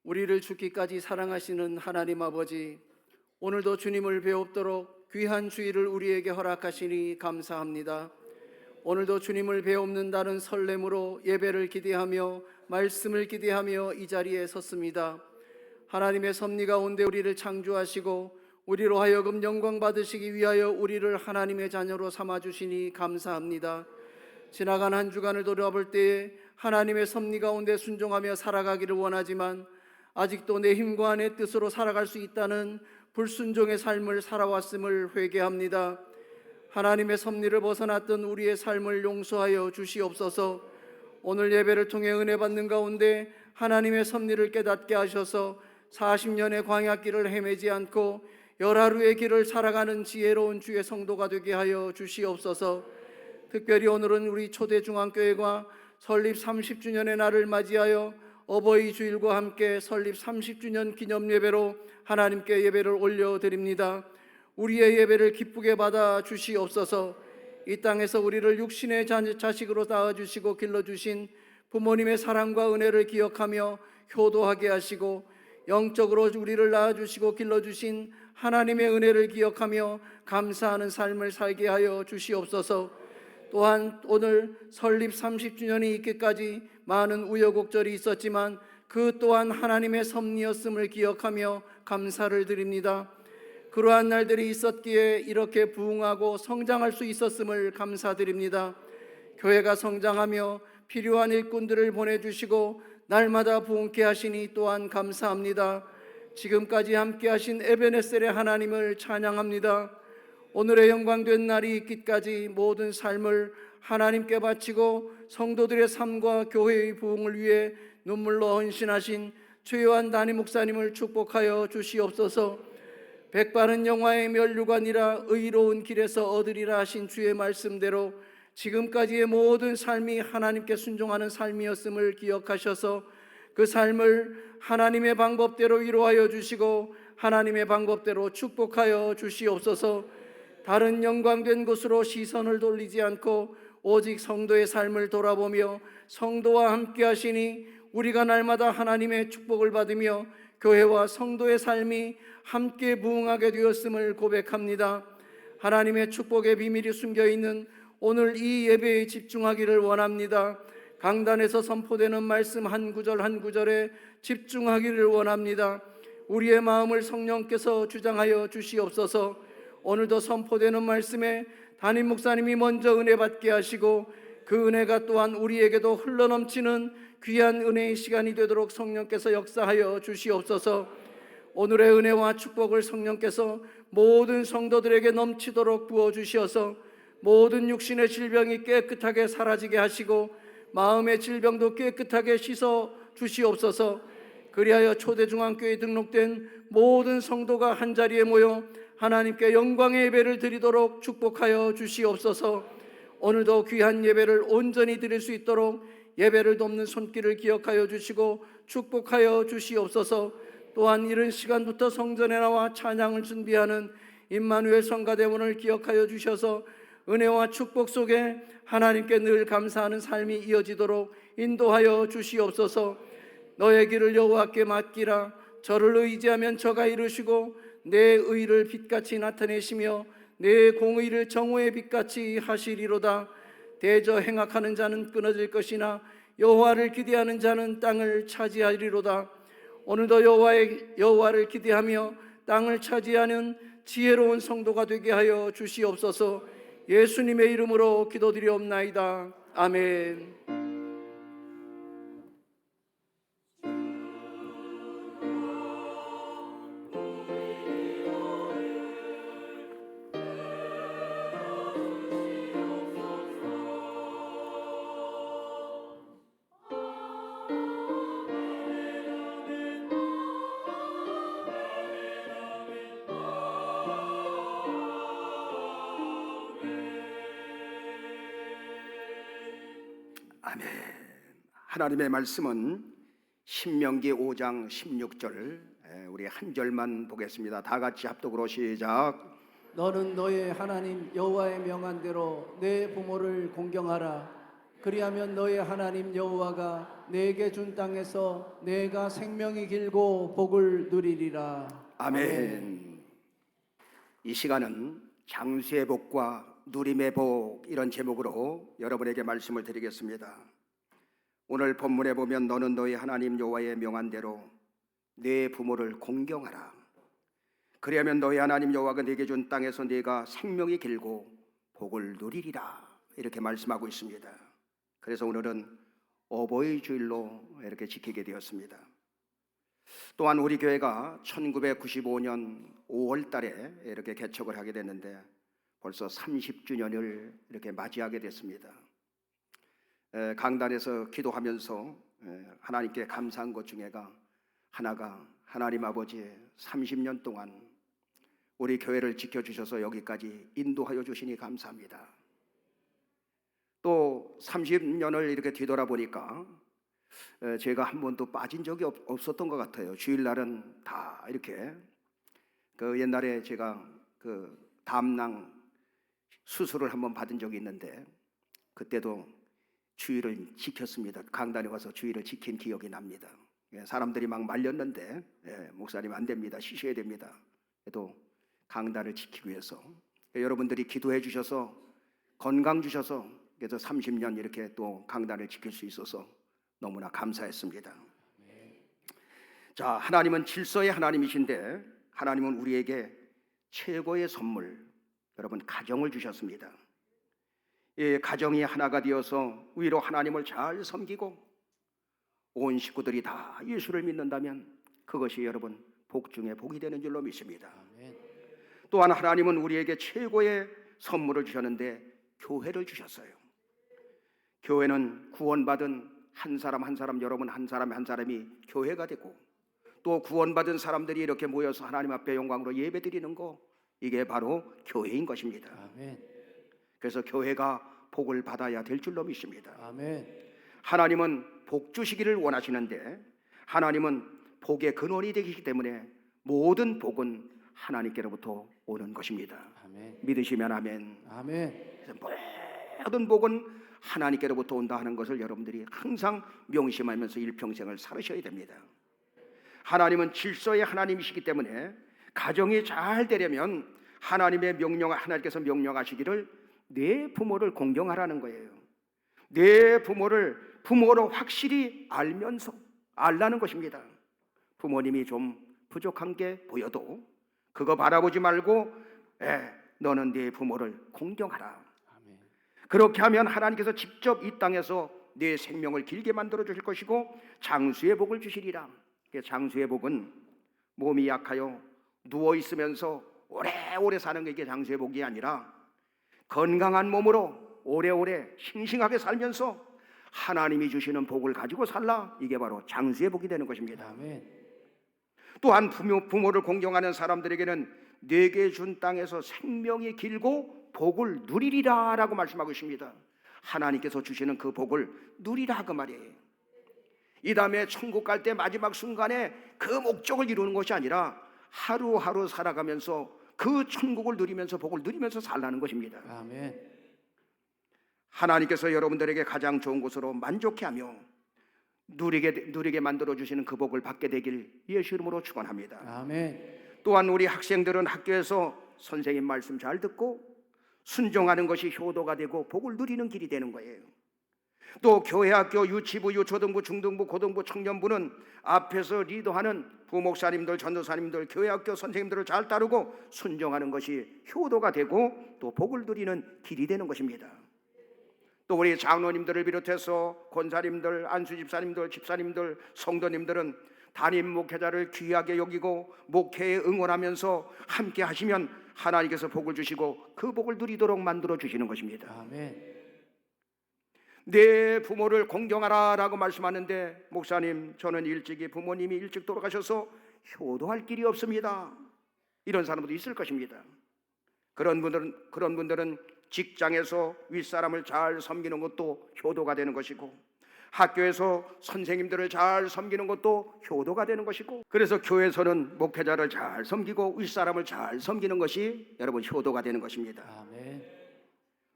우리를 죽기까지 사랑하시는 하나님 아버지, 오늘도 주님을 배웁도록 귀한 주일을 우리에게 허락하시니 감사합니다. 오늘도 주님을 배웁는다는 설렘으로 예배를 기대하며 말씀을 기대하며 이 자리에 섰습니다. 하나님의 섭리 가운데 우리를 창조하시고 우리로 하여금 영광 받으시기 위하여 우리를 하나님의 자녀로 삼아주시니 감사합니다. 지나간 한 주간을 돌아볼 때에 하나님의 섭리 가운데 순종하며 살아가기를 원하지만 아직도 내 힘과 내 뜻으로 살아갈 수 있다는 불순종의 삶을 살아왔음을 회개합니다. 하나님의 섭리를 벗어났던 우리의 삶을 용서하여 주시옵소서. 오늘 예배를 통해 은혜 받는 가운데 하나님의 섭리를 깨닫게 하셔서 40년의 광야길을 헤매지 않고 열하루의 길을 살아가는 지혜로운 주의 성도가 되게 하여 주시옵소서. 특별히 오늘은 우리 초대중앙교회가 설립 30주년의 날을 맞이하여 어버이 주일과 함께 설립 30주년 기념 예배로 하나님께 예배를 올려드립니다. 우리의 예배를 기쁘게 받아 주시옵소서. 이 땅에서 우리를 육신의 자식으로 낳아주시고 길러주신 부모님의 사랑과 은혜를 기억하며 효도하게 하시고, 영적으로 우리를 낳아주시고 길러주신 하나님의 은혜를 기억하며 감사하는 삶을 살게 하여 주시옵소서. 또한 오늘 설립 30주년이 있기까지 많은 우여곡절이 있었지만 그 또한 하나님의 섭리였음을 기억하며 감사를 드립니다. 그러한 날들이 있었기에 이렇게 부흥하고 성장할 수 있었음을 감사드립니다. 교회가 성장하며 필요한 일꾼들을 보내주시고 날마다 부흥케 하시니 또한 감사합니다. 지금까지 함께 하신 에베네셀의 하나님을 찬양합니다. 오늘의 영광된 날이 있기까지 모든 삶을 하나님께 바치고 성도들의 삶과 교회의 부흥을 위해 눈물로 헌신하신 최요한 담임 목사님을 축복하여 주시옵소서. 백바른 영화의 면류관이라 의로운 길에서 얻으리라 하신 주의 말씀대로 지금까지의 모든 삶이 하나님께 순종하는 삶이었음을 기억하셔서 그 삶을 하나님의 방법대로 위로하여 주시고 하나님의 방법대로 축복하여 주시옵소서. 다른 영광된 곳으로 시선을 돌리지 않고 오직 성도의 삶을 돌아보며 성도와 함께 하시니 우리가 날마다 하나님의 축복을 받으며 교회와 성도의 삶이 함께 부흥하게 되었음을 고백합니다. 하나님의 축복의 비밀이 숨겨있는 오늘 이 예배에 집중하기를 원합니다. 강단에서 선포되는 말씀 한 구절 한 구절에 집중하기를 원합니다. 우리의 마음을 성령께서 주장하여 주시옵소서. 오늘도 선포되는 말씀에 담임 목사님이 먼저 은혜 받게 하시고 그 은혜가 또한 우리에게도 흘러넘치는 귀한 은혜의 시간이 되도록 성령께서 역사하여 주시옵소서. 오늘의 은혜와 축복을 성령께서 모든 성도들에게 넘치도록 부어주시어서 모든 육신의 질병이 깨끗하게 사라지게 하시고 마음의 질병도 깨끗하게 씻어 주시옵소서. 그리하여 초대중앙교회에 등록된 모든 성도가 한자리에 모여 하나님께 영광의 예배를 드리도록 축복하여 주시옵소서. 오늘도 귀한 예배를 온전히 드릴 수 있도록 예배를 돕는 손길을 기억하여 주시고 축복하여 주시옵소서. 또한 이른 시간부터 성전에 나와 찬양을 준비하는 임마누엘 성가대원을 기억하여 주셔서 은혜와 축복 속에 하나님께 늘 감사하는 삶이 이어지도록 인도하여 주시옵소서. 너의 길을 여호와께 맡기라. 저를 의지하면 저가 이루시고 내 의를 빛같이 나타내시며 내 공의를 정오의 빛같이 하시리로다. 대저 행악하는 자는 끊어질 것이나 여호와를 기대하는 자는 땅을 차지하리로다. 오늘도 여호와를 기대하며 땅을 차지하는 지혜로운 성도가 되게 하여 주시옵소서. 예수님의 이름으로 기도드리옵나이다. 아멘. 아멘. 하나님의 말씀은 신명기 5장 16절, 우리 한 절만 보겠습니다. 다 같이 합독으로 시작. 너는 너의 하나님 여호와의 명한 대로 내 부모를 공경하라. 그리하면 너의 하나님 여호와가 내게 준 땅에서 내가 생명이 길고 복을 누리리라. 아멘. 이 시간은 장수의 복과 누림의 복, 이런 제목으로 여러분에게 말씀을 드리겠습니다. 오늘 본문에 보면 너는 너희 하나님 여호와의 명한 대로 네 부모를 공경하라. 그리하면 너희 하나님 여호와가 네게 준 땅에서 네가 생명이 길고 복을 누리리라, 이렇게 말씀하고 있습니다. 그래서 오늘은 어버이 주일로 이렇게 지키게 되었습니다. 또한 우리 교회가 1995년 5월 달에 이렇게 개척을 하게 됐는데 벌써 30주년을 이렇게 맞이하게 됐습니다. 강단에서 기도하면서 하나님께 감사한 것 중에가 하나가, 하나님 아버지 30년 동안 우리 교회를 지켜주셔서 여기까지 인도하여 주시니 감사합니다. 또 30년을 이렇게 뒤돌아보니까 제가 한 번도 빠진 적이 없었던 것 같아요. 주일날은 다 이렇게, 그 옛날에 제가 그 담낭 수술을 한번 받은 적이 있는데 그때도 주일을 지켰습니다. 강단에 와서 주일을 지킨 기억이 납니다. 사람들이 막 말렸는데 목사님 안 됩니다, 쉬셔야 됩니다. 그래도 강단을 지키기 위해서 여러분들이 기도해 주셔서 건강 주셔서 그래서 30년 이렇게 또 강단을 지킬 수 있어서 너무나 감사했습니다. 자, 하나님은 질서의 하나님이신데 하나님은 우리에게 최고의 선물, 여러분, 가정을 주셨습니다. 이 가정이 하나가 되어서 위로 하나님을 잘 섬기고 온 식구들이 다 예수를 믿는다면 그것이 여러분 복 중에 복이 되는 줄로 믿습니다. 또한 하나님은 우리에게 최고의 선물을 주셨는데 교회를 주셨어요. 교회는 구원받은 한 사람 한 사람, 여러분 한 사람 한 사람이 교회가 되고 또 구원받은 사람들이 이렇게 모여서 하나님 앞에 영광으로 예배드리는 거, 이게 바로 교회인 것입니다. 아멘. 그래서 교회가 복을 받아야 될 줄로 믿습니다. 아멘. 하나님은 복 주시기를 원하시는데 하나님은 복의 근원이 되시기 때문에 모든 복은 하나님께로부터 오는 것입니다. 아멘. 믿으시면 아멘. 아멘. 모든 복은 하나님께로부터 온다 하는 것을 여러분들이 항상 명심하면서 일평생을 살으셔야 됩니다. 하나님은 질서의 하나님이시기 때문에 가정이 잘 되려면 하나님의 명령을, 하나님께서 명령하시기를 내 부모를 공경하라는 거예요. 내 부모를 부모로 확실히 알라는 것입니다. 부모님이 좀 부족한 게 보여도 그거 바라보지 말고 너는 네 부모를 공경하라. 아멘. 그렇게 하면 하나님께서 직접 이 땅에서 네 생명을 길게 만들어 주실 것이고 장수의 복을 주시리라. 장수의 복은 몸이 약하여 누워 있으면서 오래오래 사는 게 이게 장수의 복이 아니라 건강한 몸으로 오래오래 싱싱하게 살면서 하나님이 주시는 복을 가지고 살라, 이게 바로 장수의 복이 되는 것입니다. 아멘. 또한 부모를 공경하는 사람들에게는 내게 준 땅에서 생명이 길고 복을 누리리라 라고 말씀하고 있습니다. 하나님께서 주시는 그 복을 누리라, 그 말이에요. 이 다음에 천국 갈 때 마지막 순간에 그 목적을 이루는 것이 아니라 하루하루 살아가면서 그 천국을 누리면서 복을 누리면서 살라는 것입니다. 아멘. 하나님께서 여러분들에게 가장 좋은 곳으로 만족해하며 누리게 만들어 주시는 그 복을 받게 되길 예수 이름으로 축원합니다. 아멘. 또한 우리 학생들은 학교에서 선생님 말씀 잘 듣고 순종하는 것이 효도가 되고 복을 누리는 길이 되는 거예요. 또 교회 학교 유치부, 유초등부, 중등부, 고등부, 청년부는 앞에서 리더하는 부목사님들, 전도사님들, 교회 학교 선생님들을 잘 따르고 순종하는 것이 효도가 되고 또 복을 누리는 길이 되는 것입니다. 또 우리 장로님들을 비롯해서 권사님들, 안수집사님들, 집사님들, 성도님들은 담임 목회자를 귀하게 여기고 목회에 응원하면서 함께 하시면 하나님께서 복을 주시고 그 복을 누리도록 만들어 주시는 것입니다. 아멘. 내 부모를 공경하라 라고 말씀하는데, 목사님 저는 부모님이 일찍 돌아가셔서 효도할 길이 없습니다, 이런 사람도 있을 것입니다. 그런 분들은 직장에서 윗사람을 잘 섬기는 것도 효도가 되는 것이고 학교에서 선생님들을 잘 섬기는 것도 효도가 되는 것이고, 그래서 교회에서는 목회자를 잘 섬기고 윗사람을 잘 섬기는 것이 여러분 효도가 되는 것입니다. 아멘.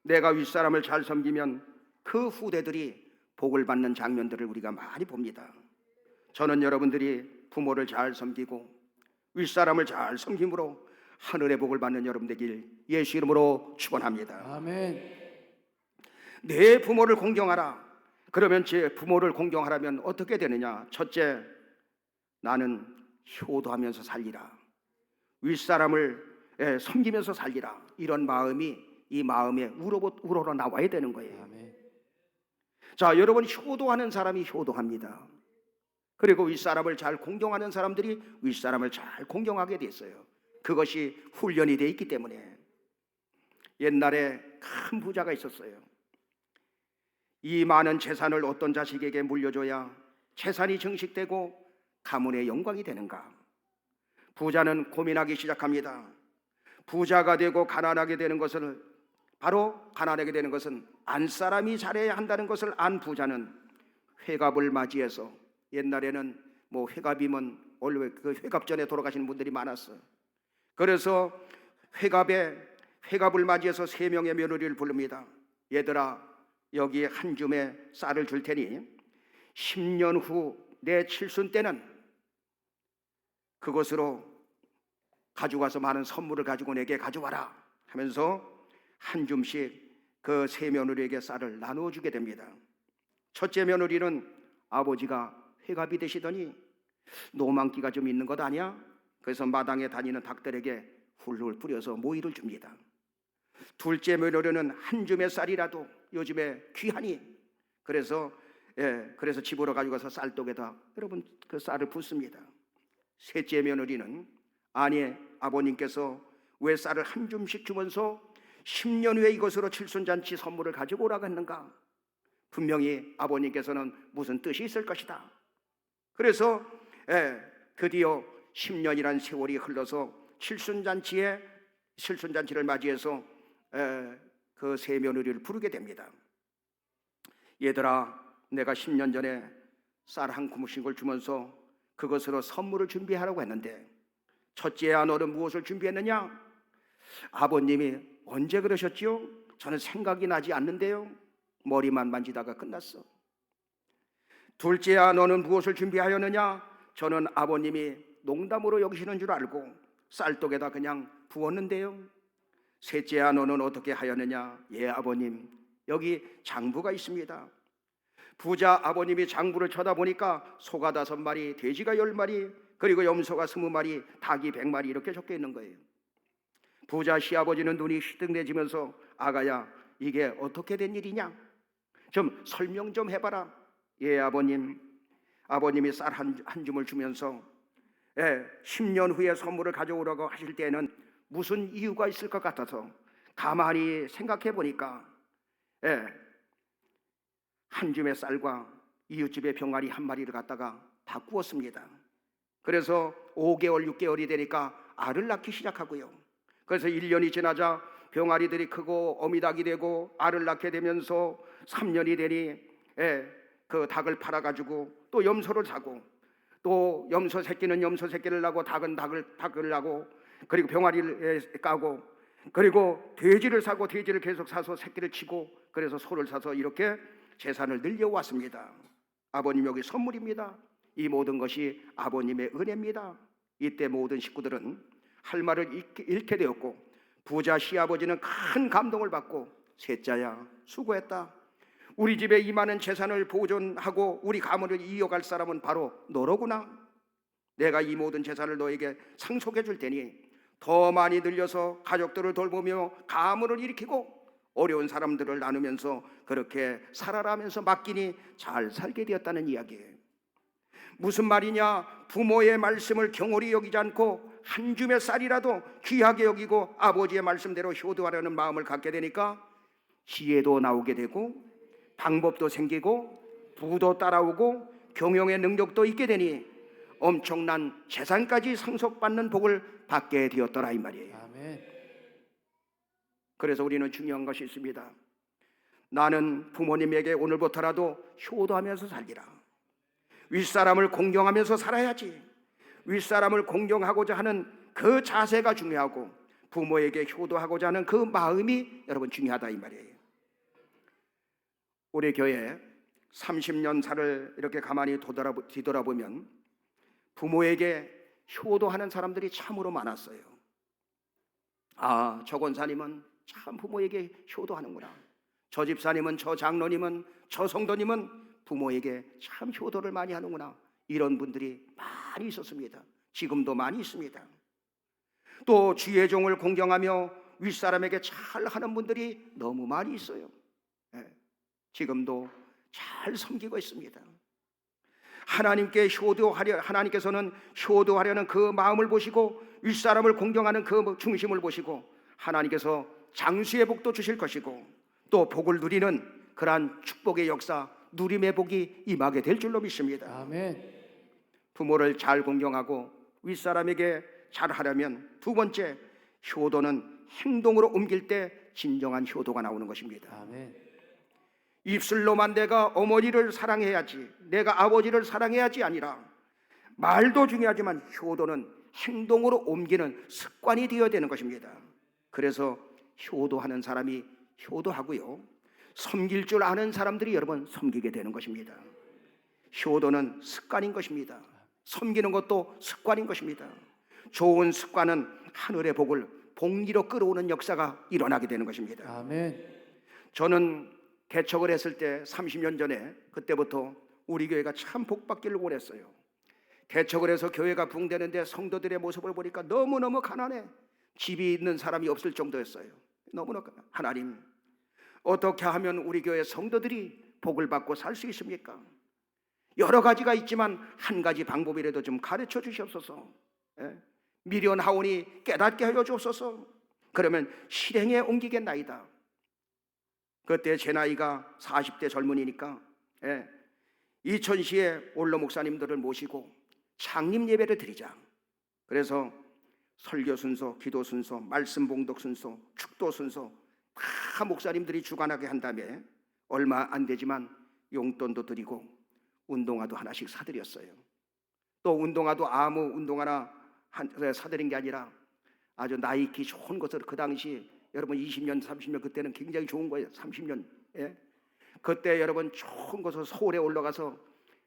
내가 윗사람을 잘 섬기면 그 후대들이 복을 받는 장면들을 우리가 많이 봅니다. 저는 여러분들이 부모를 잘 섬기고 윗사람을 잘 섬김으로 하늘의 복을 받는 여러분 되길 예수 이름으로 축원합니다. 아멘. 내 부모를 공경하라. 그러면 제 부모를 공경하라면 어떻게 되느냐? 첫째, 나는 효도하면서 살리라. 윗사람을 섬기면서 살리라. 이런 마음이 이 마음에 우러러 나와야 되는 거예요. 아멘. 자, 여러분, 효도하는 사람이 효도합니다. 그리고 윗사람을 잘 공경하는 사람들이 윗사람을 잘 공경하게 됐어요. 그것이 훈련이 돼 있기 때문에. 옛날에 큰 부자가 있었어요. 이 많은 재산을 어떤 자식에게 물려줘야 재산이 증식되고 가문의 영광이 되는가? 부자는 고민하기 시작합니다. 부자가 되고 가난하게 되는 것을 안 사람이 잘해야 한다는 것을 안 부자는 회갑을 맞이해서, 옛날에는 뭐 회갑이면 원래 그 회갑 전에 돌아가시는 분들이 많았어요. 그래서 회갑을 맞이해서 3명의 며느리를 부릅니다. 얘들아, 여기 한 줌의 쌀을 줄 테니 10년 후 내 칠순 때는 그것으로 가져가서 많은 선물을 가지고 내게 가져와라 하면서 한 줌씩 그 3며느리에게 쌀을 나누어 주게 됩니다. 첫째 며느리는 아버지가 회갑이 되시더니 노망기가 좀 있는 것 아니야? 그래서 마당에 다니는 닭들에게 훌훌 뿌려서 모이를 줍니다. 둘째 며느리는 한 줌의 쌀이라도 요즘에 귀하니 그래서 집으로 가져가서 쌀독에다 여러분 그 쌀을 붓습니다. 셋째 며느리는 아버님께서 왜 쌀을 한 줌씩 주면서 10년 후에 이것으로 칠순잔치 선물을 가지고 오라고 했는가? 분명히 아버님께서는 무슨 뜻이 있을 것이다. 그래서 드디어 10년이란 세월이 흘러서 칠순잔치를 맞이해서 그 3며느리를 부르게 됩니다. 얘들아, 내가 10년 전에 쌀 한 구멍씩을 주면서 그것으로 선물을 준비하라고 했는데 첫째야, 너는 무엇을 준비했느냐? 아버님이 언제 그러셨지요? 저는 생각이 나지 않는데요. 머리만 만지다가 끝났어. 둘째야, 너는 무엇을 준비하였느냐? 저는 아버님이 농담으로 여기시는 줄 알고 쌀독에다 그냥 부었는데요. 셋째야, 너는 어떻게 하였느냐? 예, 아버님, 여기 장부가 있습니다. 부자 아버님이 장부를 쳐다보니까 소가 5마리, 돼지가 10마리, 그리고 염소가 20마리, 닭이 100마리 이렇게 적혀 있는 거예요. 부자 시아버지는 눈이 휘둥대지면서 아가야, 이게 어떻게 된 일이냐? 좀 설명 좀 해봐라. 예, 아버님. 아버님이 쌀 한 줌을 주면서 10년 후에 선물을 가져오라고 하실 때는 무슨 이유가 있을 것 같아서 가만히 생각해 보니까 한 줌의 쌀과 이웃집의 병아리 1마리를 갖다가 다 구웠습니다. 그래서 5개월, 6개월이 되니까 알을 낳기 시작하고요. 그래서 1년이 지나자 병아리들이 크고 어미닭이 되고 알을 낳게 되면서 3년이 되니 그 닭을 팔아가지고 또 염소를 사고, 또 염소 새끼는 염소 새끼를 낳고 닭은 닭을 낳고, 그리고 병아리를 까고, 그리고 돼지를 사고 돼지를 계속 사서 새끼를 치고, 그래서 소를 사서 이렇게 재산을 늘려왔습니다. 아버님, 여기 선물입니다. 이 모든 것이 아버님의 은혜입니다. 이때 모든 식구들은 할 말을 잃게 되었고, 부자 시아버지는 큰 감동을 받고, 셋째야, 수고했다. 우리 집에 이 많은 재산을 보존하고 우리 가문을 이어갈 사람은 바로 너로구나. 내가 이 모든 재산을 너에게 상속해 줄 테니 더 많이 늘려서 가족들을 돌보며 가문을 일으키고 어려운 사람들을 나누면서 그렇게 살아라면서 맡기니 잘 살게 되었다는 이야기예요. 무슨 말이냐? 부모의 말씀을 경홀히 여기지 않고 한 줌의 쌀이라도 귀하게 여기고 아버지의 말씀대로 효도하려는 마음을 갖게 되니까 지혜도 나오게 되고 방법도 생기고 부도 따라오고 경영의 능력도 있게 되니 엄청난 재산까지 상속받는 복을 받게 되었더라 이 말이에요. 아멘. 그래서 우리는 중요한 것이 있습니다. 나는 부모님에게 오늘부터라도 효도하면서 살리라. 윗사람을 공경하면서 살아야지. 윗사람을 공경하고자 하는 그 자세가 중요하고 부모에게 효도하고자 하는 그 마음이 여러분 중요하다 이 말이에요. 우리 교회 30년 살을 이렇게 가만히 뒤돌아보면 부모에게 효도하는 사람들이 참으로 많았어요. 아, 저 권사님은 참 부모에게 효도하는구나. 저 집사님은, 저 장로님은, 저 성도님은 부모에게 참 효도를 많이 하는구나. 이런 분들이 많이 있었습니다. 지금도 많이 있습니다. 또 주의 종을 공경하며 윗사람에게 잘하는 분들이 너무 많이 있어요. 지금도 잘 섬기고 있습니다. 하나님께서는 효도하려는 그 마음을 보시고 윗사람을 공경하는 그 중심을 보시고 하나님께서 장수의 복도 주실 것이고 또 복을 누리는 그러한 축복의 역사, 누림의 복이 임하게 될 줄로 믿습니다. 아멘. 부모를 잘 공경하고 윗사람에게 잘하려면 두 번째, 효도는 행동으로 옮길 때 진정한 효도가 나오는 것입니다. 아멘. 입술로만 내가 어머니를 사랑해야지, 내가 아버지를 사랑해야지 아니라 말도 중요하지만 효도는 행동으로 옮기는 습관이 되어야 되는 것입니다. 그래서 효도하는 사람이 효도하고요, 섬길 줄 아는 사람들이 여러분 섬기게 되는 것입니다. 효도는 습관인 것입니다. 섬기는 것도 습관인 것입니다. 좋은 습관은 하늘의 복을 복리로 끌어오는 역사가 일어나게 되는 것입니다. 아멘. 저는 개척을 했을 때 30년 전에 그때부터 우리 교회가 참 복받기를 원했어요. 개척을 해서 교회가 붕대는데 성도들의 모습을 보니까 너무너무 가난해. 집이 있는 사람이 없을 정도였어요. 너무나 하나님, 어떻게 하면 우리 교회 성도들이 복을 받고 살 수 있습니까? 여러 가지가 있지만 한 가지 방법이라도 좀 가르쳐 주시옵소서. 미련하오니 깨닫게 하여 주옵소서. 그러면 실행에 옮기겠나이다. 그때 제 나이가 40대 젊은이니까 이천시에 원로 목사님들을 모시고 창립 예배를 드리자. 그래서 설교 순서, 기도 순서, 말씀 봉독 순서, 축도 순서 다 목사님들이 주관하게 한 다음에 얼마 안 되지만 용돈도 드리고 운동화도 하나씩 사드렸어요. 또 운동화도 아무 운동화나 사드린 게 아니라 아주 나이키 좋은 것을, 그 당시 여러분 20년 30년 그때는 굉장히 좋은 거예요. 30년. 그때 여러분 좋은 것을 서울에 올라가서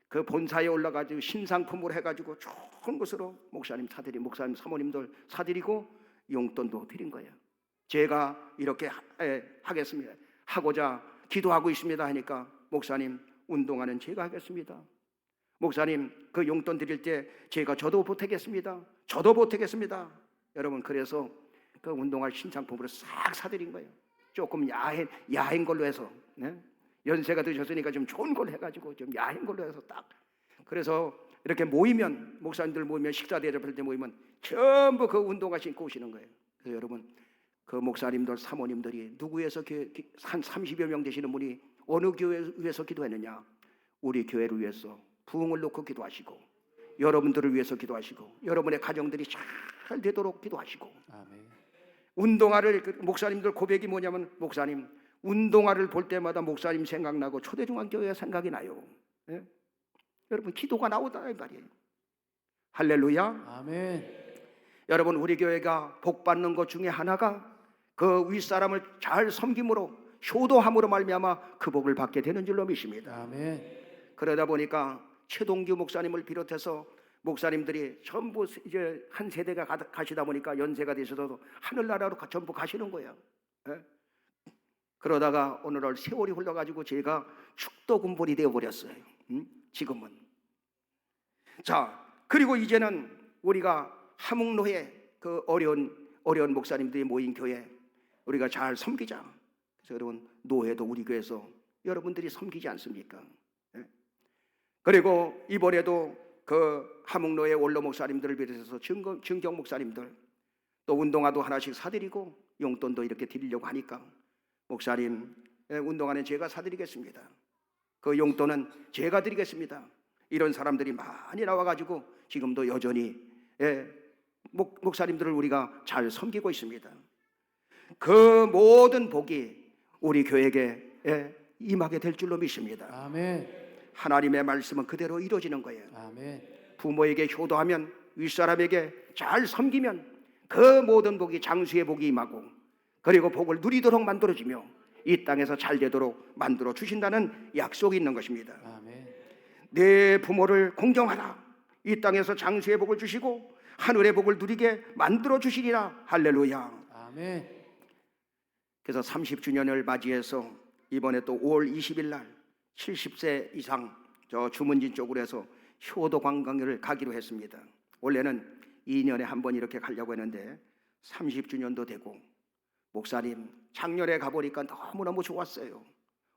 그 본사에 올라가지고 신상품으로 해가지고 좋은 것으로 목사님 사모님들 사드리고 용돈도 드린 거예요. 제가 이렇게 하겠습니다, 하고자 기도하고 있습니다 하니까 목사님, 운동화는 제가 하겠습니다. 목사님, 그 용돈 드릴 때 저도 보태겠습니다. 여러분, 그래서 그 운동화 신상품으로 싹 사드린 거예요. 조금 야한 걸로 해서, 연세가 드셨으니까 좀 좋은 걸로 해가지고 좀 야한 걸로 해서 딱. 그래서 이렇게 모이면, 목사님들 모이면, 식사 대접할 때 모이면 전부 그 운동화 신고 오시는 거예요. 그래서 여러분, 그 목사님들, 사모님들이 누구에서 한 30여 명 되시는 분이 어느 교회 위해서 기도했느냐? 우리 교회를 위해서 부흥을 놓고 기도하시고, 여러분들을 위해서 기도하시고, 여러분의 가정들이 잘 되도록 기도하시고. 아멘. 운동화를, 목사님들 고백이 뭐냐면, 목사님, 운동화를 볼 때마다 목사님 생각나고 초대중앙교회 생각이 나요. 여러분, 기도가 나오다 이 말이에요. 할렐루야. 아멘. 여러분, 우리 교회가 복 받는 것 중에 하나가 그 윗사람을 잘 섬김으로, 효도함으로 말미암아 그 복을 받게 되는 줄로 믿습니다. 아멘. 그러다 보니까 최동규 목사님을 비롯해서 목사님들이 전부 이제 한 세대가 가시다 보니까 연세가 되셔서 하늘나라로 전부 가시는 거예요. 그러다가 오늘날 세월이 흘러가지고 제가 축도 군벌이 되어버렸어요. 지금은. 자, 그리고 이제는 우리가 함흥로에 그 어려운 목사님들이 모인 교회, 우리가 잘 섬기자. 그래서 여러분, 노회도 우리 교회에서 여러분들이 섬기지 않습니까? 그리고 이번에도 그 함흥로의 원로 목사님들을 비롯해서 증경 목사님들 또 운동화도 하나씩 사드리고 용돈도 이렇게 드리려고 하니까, 목사님, 운동화는 제가 사드리겠습니다. 그 용돈은 제가 드리겠습니다. 이런 사람들이 많이 나와가지고 지금도 여전히 목사님들을 우리가 잘 섬기고 있습니다. 그 모든 복이 우리 교회에게 임하게 될 줄로 믿습니다. 아멘. 하나님의 말씀은 그대로 이루어지는 거예요. 아멘. 부모에게 효도하면, 윗사람에게 잘 섬기면 그 모든 복이, 장수의 복이 임하고, 그리고 복을 누리도록 만들어지며 이 땅에서 잘 되도록 만들어 주신다는 약속이 있는 것입니다. 아멘. 내 부모를 공경하라. 이 땅에서 장수의 복을 주시고 하늘의 복을 누리게 만들어 주시리라. 할렐루야. 아멘. 그래서 30주년을 맞이해서 이번에 또 5월 20일 날 70세 이상 저 주문진 쪽으로 해서 효도 관광을 가기로 했습니다. 원래는 2년에 한 번 이렇게 가려고 했는데 30주년도 되고 목사님 작년에 가보니까 너무너무 좋았어요.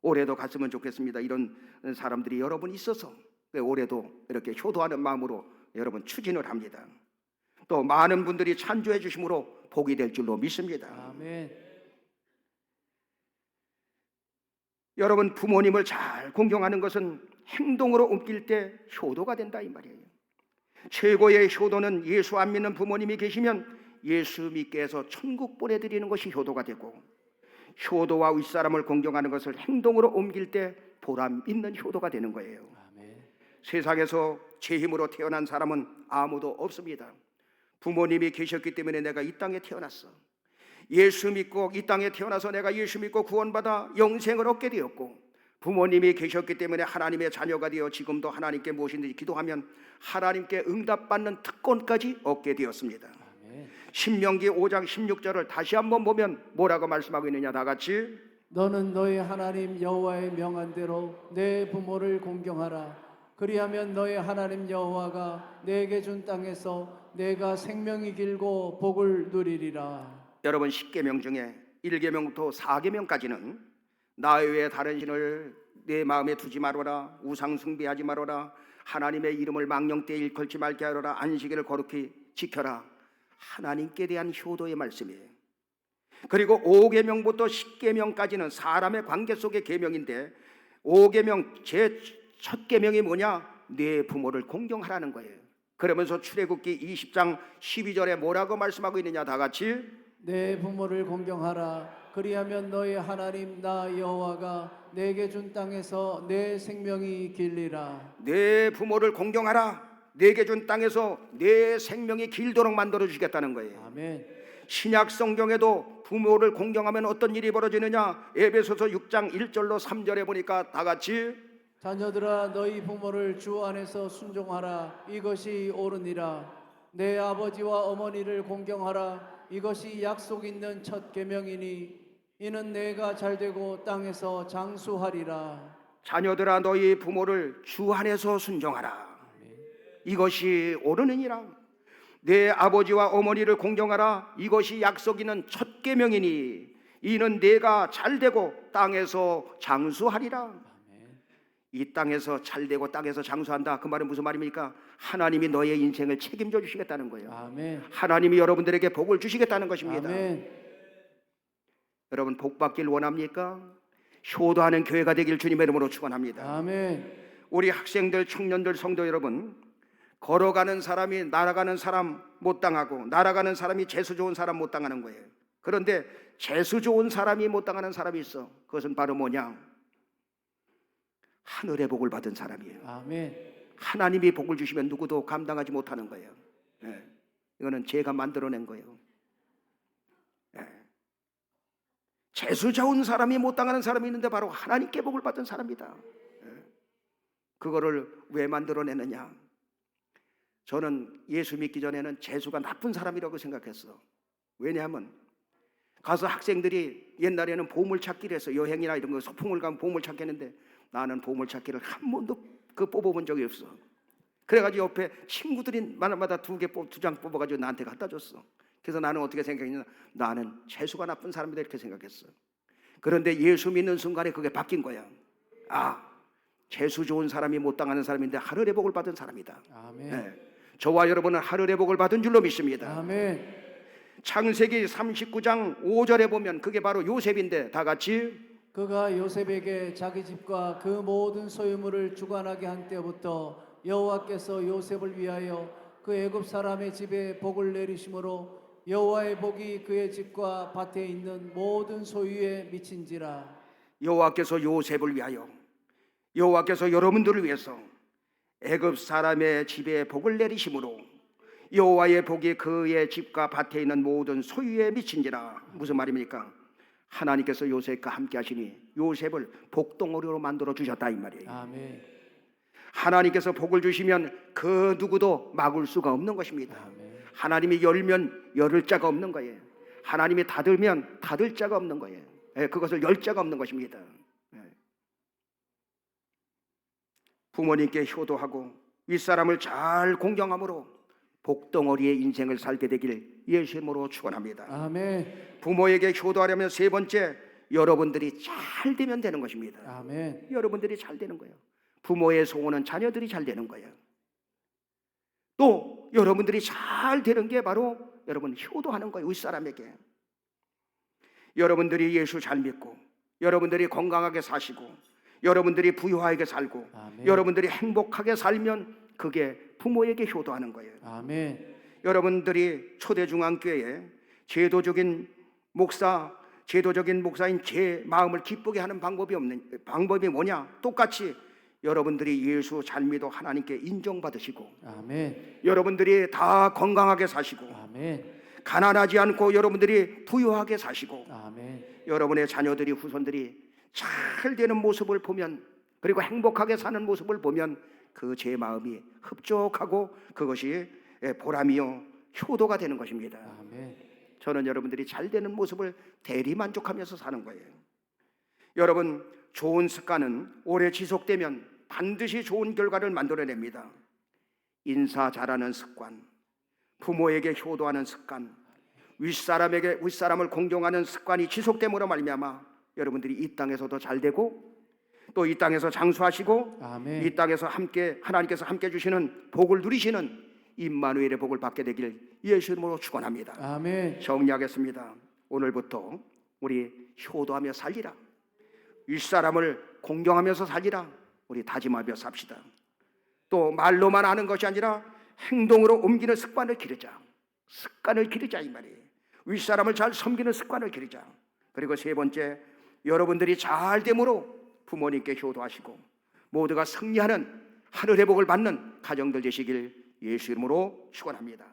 올해도 갔으면 좋겠습니다. 이런 사람들이 여러분 있어서 올해도 이렇게 효도하는 마음으로 여러분 추진을 합니다. 또 많은 분들이 찬조해 주심으로 복이 될 줄로 믿습니다. 아멘. 여러분 부모님을 잘 공경하는 것은 행동으로 옮길 때 효도가 된다 이 말이에요. 최고의 효도는 예수 안 믿는 부모님이 계시면 예수 믿게 해서 천국 보내드리는 것이 효도가 되고, 효도와 윗사람을 공경하는 것을 행동으로 옮길 때 보람 있는 효도가 되는 거예요. 아멘. 세상에서 제 힘으로 태어난 사람은 아무도 없습니다. 부모님이 계셨기 때문에 내가 이 땅에 태어났어. 예수 믿고 이 땅에 태어나서 내가 예수 믿고 구원받아 영생을 얻게 되었고, 부모님이 계셨기 때문에 하나님의 자녀가 되어 지금도 하나님께 무엇이든지 기도하면 하나님께 응답받는 특권까지 얻게 되었습니다. 아멘. 신명기 5장 16절을 다시 한번 보면 뭐라고 말씀하고 있느냐, 다 같이. 너는 너의 하나님 여호와의 명한대로 내 부모를 공경하라. 그리하면 너의 하나님 여호와가 내게 준 땅에서 내가 생명이 길고 복을 누리리라. 여러분 10계명 중에 1계명부터 4계명까지는 나 외에 다른 신을 내 마음에 두지 말아라, 우상 숭배하지 말아라, 하나님의 이름을 망령되이 일컬지 말게 하라, 안식일을 거룩히 지켜라, 하나님께 대한 효도의 말씀이에요. 그리고 5계명부터 10계명까지는 사람의 관계 속의 계명인데, 5계명 제 첫 계명이 뭐냐? 내 부모를 공경하라는 거예요. 그러면서 출애굽기 20장 12절에 뭐라고 말씀하고 있느냐, 다 같이. 내 부모를 공경하라. 그리하면 너의 하나님 나 여호와가 내게 준 땅에서 내 생명이 길리라. 내 부모를 공경하라. 내게 준 땅에서 내 생명이 길도록 만들어 주시겠다는 거예요. 아멘. 신약 성경에도 부모를 공경하면 어떤 일이 벌어지느냐, 에베소서 6장 1절로 3절에 보니까 다 같이. 자녀들아 너희 부모를 주 안에서 순종하라. 이것이 옳으니라. 내 아버지와 어머니를 공경하라. 이것이 약속 있는 첫 계명이니 이는 내가 잘되고 땅에서 장수하리라. 자녀들아 너희 부모를 주 안에서 순종하라. 이것이 옳으니라. 내 아버지와 어머니를 공경하라. 이것이 약속 있는 첫 계명이니 이는 내가 잘되고 땅에서 장수하리라. 이 땅에서 잘되고 땅에서 장수한다. 그 말은 무슨 말입니까? 하나님이 너의 인생을 책임져 주시겠다는 거예요. 아멘. 하나님이 여러분들에게 복을 주시겠다는 것입니다. 아멘. 여러분 복 받길 원합니까? 효도하는 교회가 되길 주님의 이름으로 축원합니다. 아멘. 우리 학생들, 청년들, 성도 여러분, 걸어가는 사람이 날아가는 사람 못 당하고 날아가는 사람이 재수 좋은 사람 못 당하는 거예요. 그런데 재수 좋은 사람이 못 당하는 사람이 있어. 그것은 바로 뭐냐? 하늘의 복을 받은 사람이에요. 아멘. 하나님이 복을 주시면 누구도 감당하지 못하는 거예요. 네. 이거는 제가 만들어낸 거예요. 네. 재수 좋은 사람이 못 당하는 사람이 있는데 바로 하나님께 복을 받은 사람이다. 네. 그거를 왜 만들어내느냐? 저는 예수 믿기 전에는 재수가 나쁜 사람이라고 생각했어. 왜냐하면 가서 학생들이 옛날에는 보물찾기를 해서 여행이나 이런 거 소풍을 가면 보물찾기 했는데 나는 보물찾기를 한 번도 뽑아본 적이 없어. 그래가지고 옆에 친구들이 마다 두 장 뽑아가지고 나한테 갖다 줬어. 그래서 나는 어떻게 생각했냐? 나는 재수가 나쁜 사람이다 이렇게 생각했어. 그런데 예수 믿는 순간에 그게 바뀐 거야. 아, 재수 좋은 사람이 못 당하는 사람인데 하늘의 복을 받은 사람이다. 아멘. 네. 저와 여러분은 하늘의 복을 받은 줄로 믿습니다. 아멘. 창세기 39장 5절에 보면 그게 바로 요셉인데 다 같이. 그가 요셉에게 자기 집과 그 모든 소유물을 주관하게 한 때부터 여호와께서 요셉을 위하여 그 애굽 사람의 집에 복을 내리심으로 여호와의 복이 그의 집과 밭에 있는 모든 소유에 미친지라. 여호와께서 요셉을 위하여, 여호와께서 여러분들을 위해서 애굽 사람의 집에 복을 내리심으로 여호와의 복이 그의 집과 밭에 있는 모든 소유에 미친지라. 무슨 말입니까? 하나님께서 요셉과 함께 하시니 요셉을 복덩어리로 만들어 주셨다 이 말이에요. 아멘. 하나님께서 복을 주시면 그 누구도 막을 수가 없는 것입니다. 아멘. 하나님이 열면 열을 자가 없는 거예요. 하나님이 닫으면 닫을 자가 없는 거예요. 그것을 열 자가 없는 것입니다. 부모님께 효도하고 윗사람을 잘 공경함으로 복덩어리의 인생을 살게 되길 예수 이름으로 축원합니다. 아멘. 부모에게 효도하려면 세 번째, 여러분들이 잘 되면 되는 것입니다. 아멘. 여러분들이 잘 되는 거예요. 부모의 소원은 자녀들이 잘 되는 거예요. 또 여러분들이 잘 되는 게 바로 여러분 효도하는 거예요. 윗사람에게. 여러분들이 예수 잘 믿고 여러분들이 건강하게 사시고 여러분들이 부유하게 살고 아멘. 여러분들이 행복하게 살면 그게 부모에게 효도하는 거예요. 아멘. 여러분들이 초대중앙교회에 제도적인 목사인 제 마음을 기쁘게 하는 방법이 뭐냐? 똑같이 여러분들이 예수 잘 믿어 하나님께 인정받으시고 아멘. 여러분들이 다 건강하게 사시고 아멘. 가난하지 않고 여러분들이 부유하게 사시고 아멘. 여러분의 자녀들이 후손들이 잘 되는 모습을 보면 그리고 행복하게 사는 모습을 보면 그 제 마음이 흡족하고 그것이 보람이요 효도가 되는 것입니다. 아멘. 저는 여러분들이 잘 되는 모습을 대리만족하면서 사는 거예요. 여러분, 좋은 습관은 오래 지속되면 반드시 좋은 결과를 만들어냅니다. 인사 잘하는 습관, 부모에게 효도하는 습관, 윗사람을 공경하는 습관이 지속됨으로 말미암아 여러분들이 이 땅에서도 잘 되고 또 이 땅에서 장수하시고 아멘. 이 땅에서 하나님께서 함께 주시는 복을 누리시는 임마누엘의 복을 받게 되길 예수 이름으로 축원합니다. 아멘. 정리하겠습니다. 오늘부터 우리 효도하며 살리라. 윗사람을 공경하면서 살리라. 우리 다짐하며 삽시다. 또 말로만 하는 것이 아니라 행동으로 옮기는 습관을 기르자 이 말이에요. 윗사람을 잘 섬기는 습관을 기르자. 그리고 세 번째, 여러분들이 잘됨으로 부모님께 효도하시고 모두가 승리하는 하늘의 복을 받는 가정들 되시길 예수 이름으로 축원합니다.